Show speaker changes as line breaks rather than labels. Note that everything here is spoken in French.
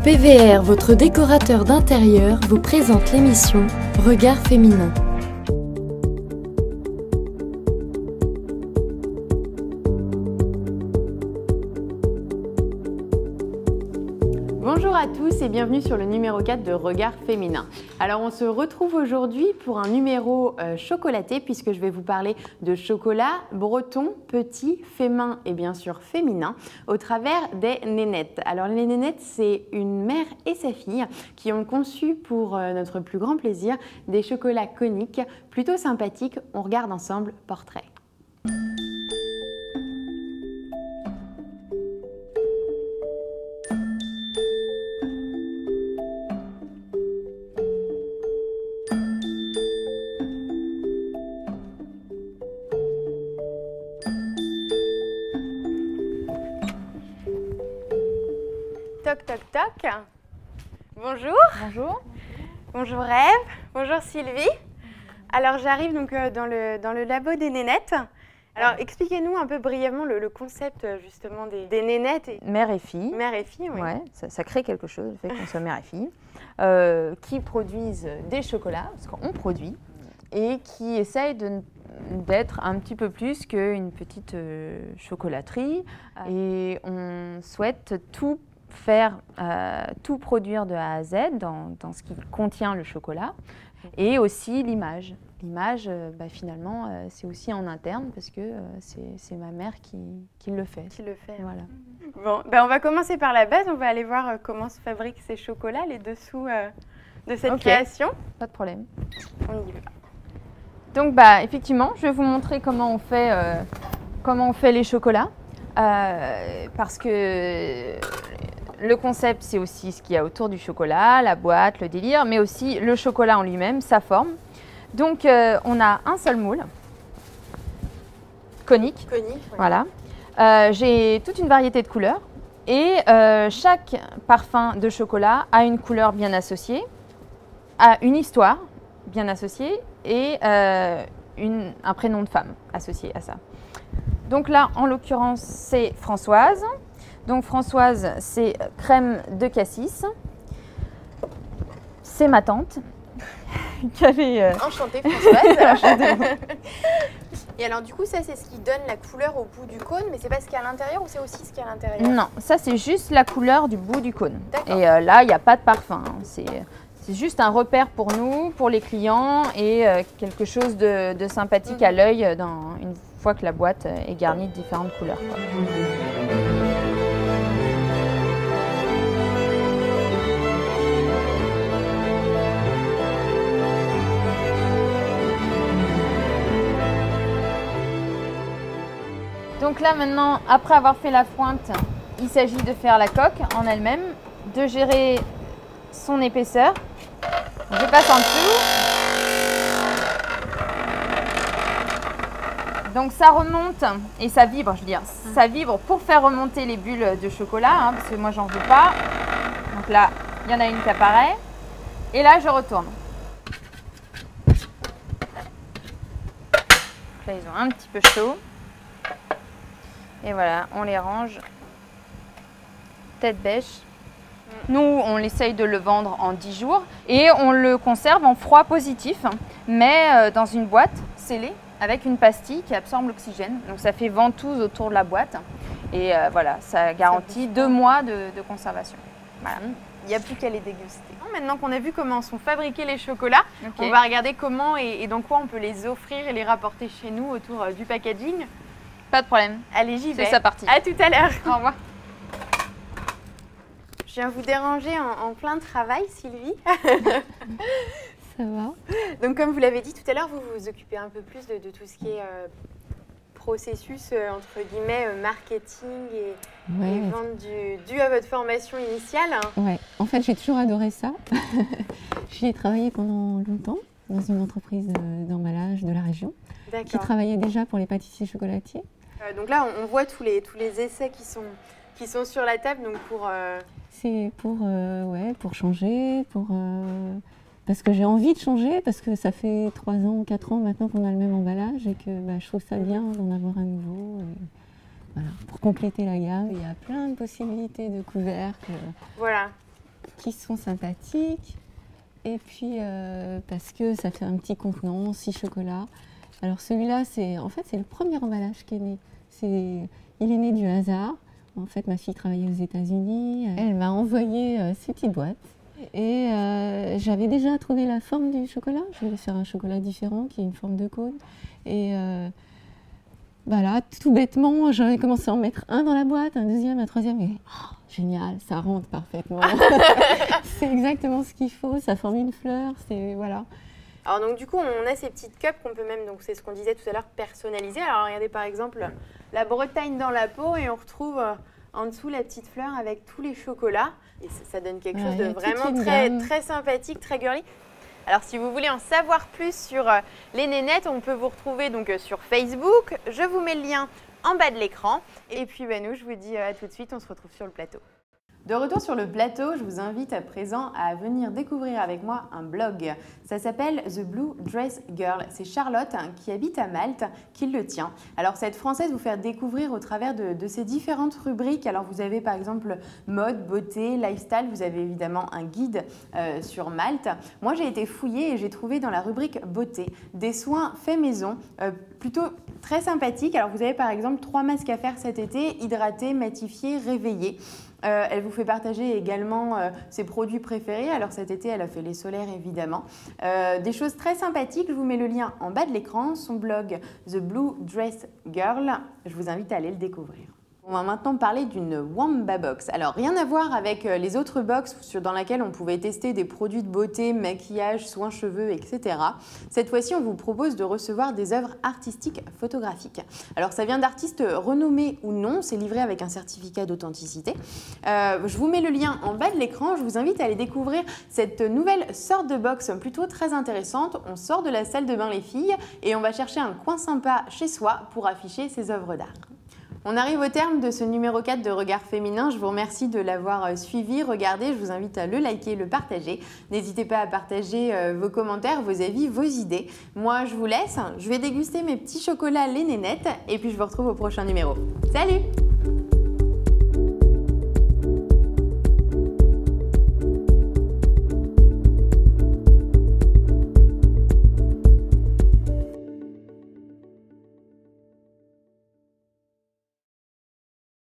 PVR, votre décorateur d'intérieur, vous présente l'émission Regard féminin.
Bonjour à tous et bienvenue sur le numéro 4 de Regard féminin. Alors on se retrouve aujourd'hui pour un numéro chocolaté puisque je vais vous parler de chocolat breton, petit, fémin et bien sûr féminin au travers des nénettes. Alors les nénettes, c'est une mère et sa fille qui ont conçu pour notre plus grand plaisir des chocolats coniques plutôt sympathiques. On regarde ensemble portrait. Toc toc toc. Bonjour.
Bonjour.
Bonjour Ève. Bonjour Sylvie. Alors j'arrive donc dans le labo des nénettes. Alors expliquez-nous un peu brièvement le concept justement des nénettes.
Mère et fille.
Mère et fille, oui.
Ouais, ça crée quelque chose, le fait qu'on soit mère et fille, qui produisent des chocolats, parce qu'on produit, et qui essayent d'être un petit peu plus qu'une petite chocolaterie. Et on souhaite tout produire de A à Z dans ce qui contient le chocolat et aussi l'image. L'image, finalement, c'est aussi en interne parce que c'est ma mère qui le fait.
Qui le fait.
Voilà.
Bon, on va commencer par la base. On va aller voir comment se fabriquent ces chocolats, les dessous de cette création.
Pas de problème.
On y va.
Donc, effectivement, je vais vous montrer comment on fait les chocolats parce que le concept, c'est aussi ce qu'il y a autour du chocolat, la boîte, le délire, mais aussi le chocolat en lui-même, sa forme. Donc, on a un seul moule, conique.
Conique, oui.
Voilà. J'ai toute une variété de couleurs et chaque parfum de chocolat a une couleur bien associée, a une histoire bien associée et un prénom de femme associé à ça. Donc là, en l'occurrence, c'est Françoise. Donc Françoise, c'est crème de cassis. C'est ma tante qui avait...
Enchantée Françoise. Et alors du coup, ça c'est ce qui donne la couleur au bout du cône, mais c'est pas ce qu'il y a à l'intérieur ou c'est aussi ce qu'il y a à l'intérieur?
Non, ça c'est juste la couleur du bout du cône.
D'accord.
Et là, il n'y a pas de parfum. Hein. C'est juste un repère pour nous, pour les clients et quelque chose de sympathique à l'œil une fois que la boîte est garnie de différentes couleurs. Quoi. Donc là maintenant, après avoir fait la pointe, il s'agit de faire la coque en elle-même, de gérer son épaisseur. Je passe en dessous. Donc ça remonte et ça vibre, je veux dire. Ça vibre pour faire remonter les bulles de chocolat, hein, parce que moi j'en veux pas. Donc là, il y en a une qui apparaît. Et là, je retourne. Là, ils ont un petit peu chaud. Et voilà, on les range tête bêche. Nous, on essaye de le vendre en 10 jours et on le conserve en froid positif, mais dans une boîte scellée avec une pastille qui absorbe l'oxygène. Donc ça fait ventouse autour de la boîte et voilà, ça garantit 2 mois de conservation. Voilà.
Il n'y a plus qu'à les déguster. Maintenant qu'on a vu comment sont fabriqués les chocolats,
Okay.
on va regarder comment et dans quoi on peut les offrir et les rapporter chez nous autour du packaging.
Pas de problème.
Allez, j'y vais.
C'est ça parti.
À tout à l'heure.
Au revoir.
Je viens vous déranger en plein travail, Sylvie.
Ça va.
Donc comme vous l'avez dit tout à l'heure, vous vous occupez un peu plus de tout ce qui est processus, entre guillemets, marketing et vente dû à votre formation initiale.
Ouais, en fait j'ai toujours adoré ça. J'y ai travaillé pendant longtemps dans une entreprise d'emballage de la région qui travaillait déjà pour les pâtissiers chocolatiers.
Donc là on voit tous les essais qui sont sur la table. Donc
c'est pour changer, parce que j'ai envie de changer, parce que ça fait 3 ans, 4 ans maintenant qu'on a le même emballage et que je trouve ça bien d'en avoir un nouveau. Voilà, pour compléter la gamme, il y a plein de possibilités de couvercles.
Voilà.
qui sont sympathiques. Et puis, parce que ça fait un petit contenant, 6 chocolats. Alors celui-là, en fait, c'est le premier emballage qui est né. Il est né du hasard. En fait, ma fille travaillait aux États-Unis. Elle m'a envoyé ces petites boîtes. Et j'avais déjà trouvé la forme du chocolat. Je voulais faire un chocolat différent, qui ait une forme de cône. Et voilà, tout bêtement, j'en ai commencé à en mettre un dans la boîte, un deuxième, un troisième. Et génial, ça rentre parfaitement. C'est exactement ce qu'il faut. Ça forme une fleur. Voilà.
Alors donc du coup, on a ces petites cups qu'on peut même, donc c'est ce qu'on disait tout à l'heure, personnaliser. Alors regardez par exemple la Bretagne dans la peau et on retrouve en dessous la petite fleur avec tous les chocolats. Et ça donne quelque chose de vraiment très sympathique, très girly. Alors si vous voulez en savoir plus sur les nénettes, on peut vous retrouver donc sur Facebook. Je vous mets le lien en bas de l'écran. Et puis nous, je vous dis à tout de suite, on se retrouve sur le plateau. De retour sur le plateau, je vous invite à présent à venir découvrir avec moi un blog. Ça s'appelle The Blue Dress Girl. C'est Charlotte qui habite à Malte qui le tient. Alors cette Française vous faire découvrir au travers de ces différentes rubriques. Alors vous avez par exemple mode, beauté, lifestyle. Vous avez évidemment un guide sur Malte. Moi j'ai été fouillée et j'ai trouvé dans la rubrique beauté des soins faits maison plutôt très sympathiques. Alors vous avez par exemple 3 masques à faire cet été, hydrater, matifier, réveiller. Elle vous fait partager également ses produits préférés. Alors cet été, elle a fait les solaires évidemment. Des choses très sympathiques, je vous mets le lien en bas de l'écran, son blog The Blue Dress Girl. Je vous invite à aller le découvrir. On va maintenant parler d'une Wamba Box. Alors rien à voir avec les autres box dans lesquelles on pouvait tester des produits de beauté, maquillage, soins cheveux, etc. Cette fois-ci, on vous propose de recevoir des œuvres artistiques photographiques. Alors ça vient d'artistes renommés ou non, c'est livré avec un certificat d'authenticité. Je vous mets le lien en bas de l'écran, je vous invite à aller découvrir cette nouvelle sorte de box plutôt très intéressante. On sort de la salle de bain les filles et on va chercher un coin sympa chez soi pour afficher ses œuvres d'art. On arrive au terme de ce numéro 4 de Regard Féminin. Je vous remercie de l'avoir suivi, regardé. Je vous invite à le liker, le partager. N'hésitez pas à partager vos commentaires, vos avis, vos idées. Moi, je vous laisse. Je vais déguster mes petits chocolats les nénettes et puis je vous retrouve au prochain numéro. Salut!